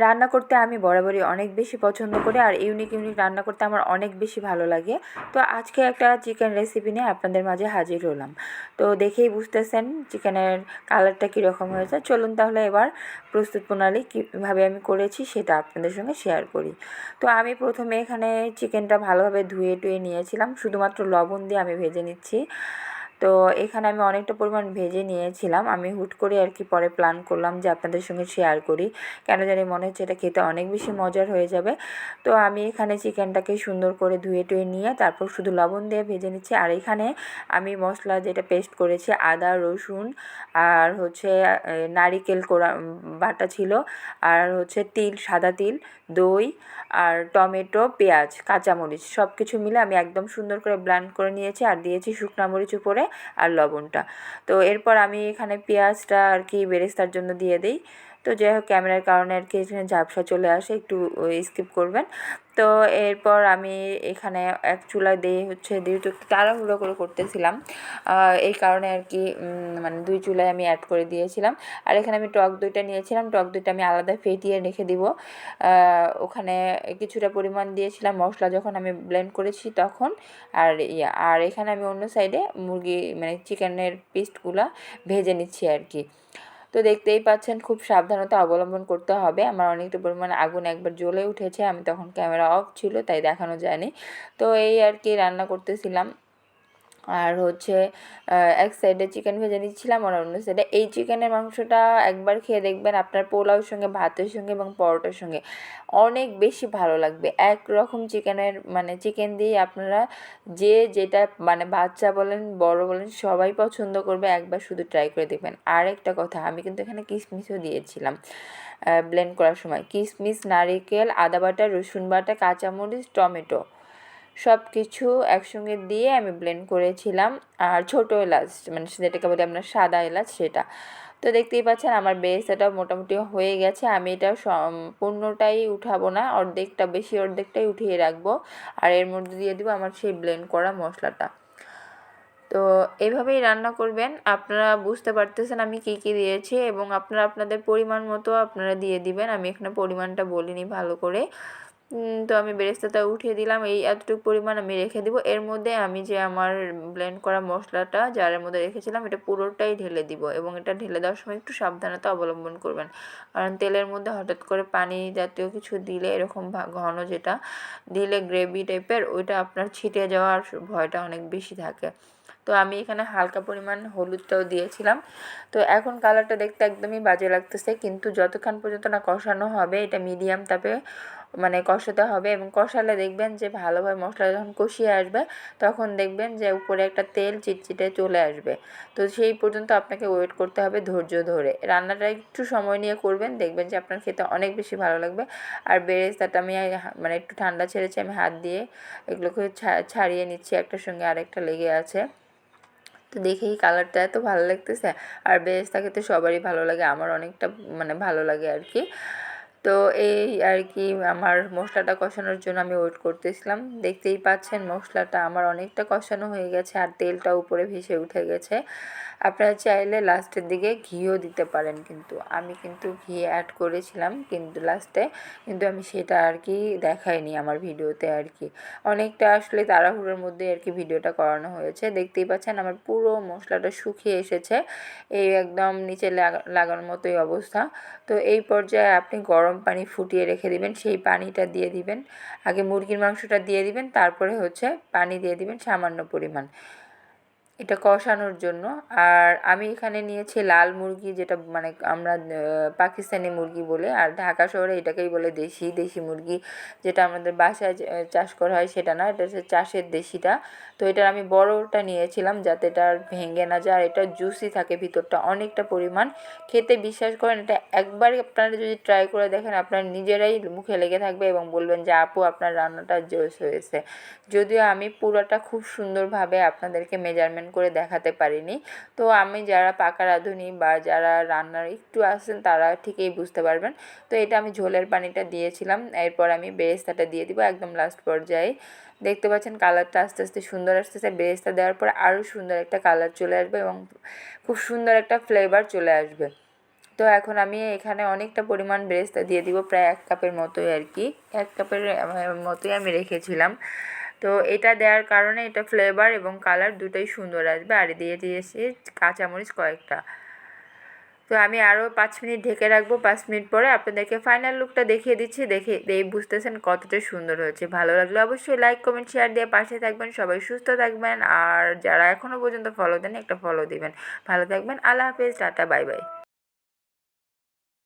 রান্না করতে আমি বরাবরই অনেক বেশি পছন্দ করি, আর ইউনিক ইউনিক রান্না করতে আমার অনেক বেশি ভালো লাগে। তো আজকে একটা চিকেন রেসিপি নিয়ে আপনাদের মাঝে হাজির হলাম। তো দেখেই বুঝতেছেন চিকেনের কালারটা কীরকম হয়েছে। চলুন তাহলে এবার প্রস্তুত প্রণালী কীভাবে আমি করেছি সেটা আপনাদের সঙ্গে শেয়ার করি। তো আমি প্রথমে এখানে চিকেনটা ভালোভাবে ধুয়ে টুয়ে নিয়েছিলাম, শুধুমাত্র লবণ দিয়ে আমি ভেজে নিচ্ছি। তো এখানে আমি অনেকটা পরিমাণ ভেজে নিয়েছিলাম। আমি হুট করে আর কি পরে প্ল্যান করলাম যে আপনাদের সঙ্গে শেয়ার করি, কেন জানি মনে হচ্ছে এটা খেতে অনেক বেশি মজার হয়ে যাবে। তো আমি এখানে চিকেনটাকে সুন্দর করে ধুয়ে টুয়ে নিয়ে তারপর শুধু লবণ দিয়ে ভেজে নিচ্ছি। আর এখানে আমি মশলা যেটা পেস্ট করেছি, আদা রসুন আর হচ্ছে নারিকেল কোড়া বাটা ছিল, আর হচ্ছে তিল, সাদা তিল, দই আর টমেটো, পেঁয়াজ, কাঁচামরিচ সব কিছু মিলে আমি একদম সুন্দর করে ব্লেন্ড করে নিয়েছি, আর দিয়েছি শুকনো মরিচ উপরে আর লবণটা। তো এরপর আমি এখানে পেঁয়াজটা আর কি বেরেস্তার জন্য দিয়ে দিই। তো যাই হোক, ক্যামেরার কারণে আর কি এখানে ঝাপসা চলে আসে, একটু স্কিপ করবেন। তো এরপর আমি এখানে এক চুলায় দিয়ে যেহেতু একটু তাড়াহুড়ো করে করতেছিলাম, এই কারণে আর কি মানে দুই চুলায় আমি অ্যাড করে দিয়েছিলাম। আর এখানে আমি টক দইটা নিয়েছিলাম, টক দইটা আমি আলাদা ফেটিয়ে রেখে দিব। ওখানে কিছুটা পরিমাণ দিয়েছিলাম মশলা যখন আমি ব্লেন্ড করেছি তখন। আর এখানে আমি অন্য সাইডে মুরগি মানে চিকেনের পিসগুলো ভেজে নিচ্ছি আর কি। তো দেখতেই পাচ্ছেন খুব সাবধানতা অবলম্বন করতে হবে। আমার অনেকটা পরিমাণে আগুন একবার জ্বলে উঠেছে, আমি তখন ক্যামেরা অফ ছিল তাই দেখানো যায়নি। তো এই আর কি রান্না করতেছিলাম। আর এক সাইডে চিকেন ভেজে নিচ্ছিলাম, আর অন্য সাইডে এই চিকেনের মাংসটা একবার খেয়ে দেখবেন আপনার পোলাওর সঙ্গে, ভাতের সঙ্গে এবং পরোটার সঙ্গে অনেক বেশি ভালো লাগবে। একরকম চিকেনের মানে চিকেন দিয়ে আপনারা যেটা মানে বাচ্চা বলেন বড় বলেন সবাই পছন্দ করবে, একবার শুধু ট্রাই করে দেখবেন। আর একটা কথা, আমি কিন্তু এখানে কিশমিশও দিয়েছিলাম ব্লেন্ড করার সময়। কিশমিশ, নারিকেল, আদা বাটা, রসুন বাটা, কাঁচামরিচ, টমেটো সব কিছু একসঙ্গে দিয়ে আমি ব্লেন্ড করেছিলাম। আর ছোটো এলাচ মানে যেটাকে বলি আপনার সাদা এলাচ, সেটা। তো দেখতেই পাচ্ছেন আমার বেরেস্তাটা মোটামুটি হয়ে গেছে। আমি এটা সম্পূর্ণটাই উঠাবো না, অর্ধেকটাই উঠিয়ে রাখবো, আর এর মধ্যে দিয়ে দেবো আমার সেই ব্লেন্ড করা মশলাটা। তো এইভাবেই রান্না করবেন। আপনারা বুঝতে পারতেছেন আমি কী কী দিয়েছি, এবং আপনারা আপনাদের পরিমাণ মতো আপনারা দিয়ে দিবেন। আমি এখানে পরিমাণটা বলিনি ভালো করে। তো আমি বেরেস্তাটা উঠিয়ে দিলাম, এই এতটুকু পরিমাণ আমি রেখে দিব। এর মধ্যে আমি যে আমার ব্লেন্ড করা মশলাটা জারের মধ্যে রেখেছিলাম এটা পুরোটাই ঢেলে দিব, এবং এটা ঢেলে দেওয়ার সময় একটু সাবধানতা অবলম্বন করবেন, কারণ তেলের মধ্যে হঠাৎ করে পানি জাতীয় কিছু দিলে এরকম ঘন যেটা দিলে গ্রেভি টাইপের, ওইটা আপনার ছিটে যাওয়ার ভয়টা অনেক বেশি থাকে। তো আমি এখানে হালকা পরিমাণ হলুদটাও দিয়েছিলাম। তো এখন কালারটা দেখতে একদমই বাজে লাগতেছে, কিন্তু যতক্ষণ পর্যন্ত না কষানো হবে, এটা মিডিয়াম তাপে মানে কষাতে হবে, এবং কষালে দেখবেন যে ভালোভাবে মশলা যখন কষিয়ে আসবে তখন দেখবেন যে উপরে একটা তেল চিটচিটে চলে আসবে। তো সেই পর্যন্ত আপনাকে ওয়েট করতে হবে ধৈর্য ধরে। রান্নাটা একটু সময় নিয়ে করবেন, দেখবেন যে আপনার খেতে অনেক বেশি ভালো লাগবে। আর বেরেস্তাটা আমি মানে একটু ঠান্ডা ছেড়েছি, আমি হাত দিয়ে এগুলোকে ছাড়িয়ে নিচ্ছি, একটার সঙ্গে আরেকটা লেগে আছে। তো দেখেই কালারটা এত ভালো লাগতেছে, আর বেরেস্তা খেতে সবারই ভালো লাগে, আমার অনেকটা মানে ভালো লাগে আর কি। তো এই আর কি আমার মশলাটা কষানোর জন্য আমি ওয়েট করতেছিলাম। দেখতেই পাচ্ছেন মশলাটা আমার অনেকটা কষানো হয়ে গেছে, আর তেলটা উপরে ভেসে উঠে গেছে। আপনারা চাইলে লাস্টের দিকে ঘিও দিতে পারেন, কিন্তু আমি ঘি অ্যাড করেছিলাম কিন্তু লাস্টে, কিন্তু আমি সেটা আর কি দেখাইনি আমার ভিডিওতে আর কি। অনেকটা আসলে তাড়াহুড়োর মধ্যে আর কি ভিডিওটা করানো হয়েছে। দেখতেই পাচ্ছেন আমার পুরো মশলাটা শুকিয়ে এসেছে, এই একদম নিচে লাগানোর মতোই অবস্থা। তো এই পর্যায়ে আপনি গরম পানি ফুটিয়ে রেখে দিবেন, সেই পানিটা দিয়ে দিবেন। আগে মুরগির মাংসটা দিয়ে দিবেন, তারপরে পানি দিয়ে দিবেন সামান্য পরিমাণ, এটা কষানোর জন্য। আর আমি এখানে নিয়েছি লাল মুরগি, যেটা মানে আমরা পাকিস্তানি মুরগি বলে, আর ঢাকা শহরে এটাকেই বলে দেশি মুরগি, যেটা আমাদের বাসায় চাষ করা হয় সেটা না, এটা হচ্ছে চাষের দেশিটা। তো এটার আমি বড়টা নিয়েছিলাম যাতে এটা ভেঙে না যায়, আর এটা জুসি থাকে ভিতরটা অনেকটা পরিমাণ। খেতে বিশ্বাস করেন এটা একবার আপনারা যদি ট্রাই করে দেখেন আপনার নিজেরাই মুখে লেগে থাকবে এবং বলবেন যে আপু আপনার রান্নাটা জোস হয়েছে। যদিও আমি পুরোটা খুব সুন্দরভাবে আপনাদেরকে মেজারমেন্ট করে দেখাতে পারিনি। তো আমি যারা পাকা রাঁধুনি বা যারা রান্নার একটু আসেন তারা ঠিকই বুঝতে পারবেন। তো এটা আমি ঝোলের পানিটা দিয়েছিলাম, এরপর আমি বেরেস্তাটা দিয়ে দিব একদম লাস্ট পর্যায়ে। দেখতে পাচ্ছেন কালারটা আস্তে আস্তে সুন্দর আসতেছে, বেরেস্তা দেওয়ার পর আরও সুন্দর একটা কালার চলে আসবে এবং খুব সুন্দর একটা ফ্লেভার চলে আসবে। তো এখন আমি এখানে অনেকটা পরিমাণ বেরেস্তা দিয়ে দিব, প্রায় 1 কাপের মতোই আর কি, 1 কাপের মতোই আমি রেখেছিলাম। তো এটা দেওয়ার কারণে এটা ফ্লেভার এবং কালার দুটোই সুন্দর আসবে। আর দিয়ে দিয়েছি কাঁচামরিচ কয়েকটা। তো আমি আরও 5 মিনিট ঢেকে রাখবো। 5 মিনিট পরে আপনাদেরকে ফাইনাল লুকটা দেখিয়ে দিচ্ছি, দেখে বুঝতেছেন কতটা সুন্দর হয়েছে। ভালো লাগলে অবশ্যই লাইক কমেন্ট শেয়ার দিয়ে পাশে থাকবেন। সবাই সুস্থ থাকবেন, আর যারা এখনও পর্যন্ত ফলো দেন একটা ফলো দিবেন। ভালো থাকবেন, আল্লাহ হাফেজ, টাটা, বাই বাই।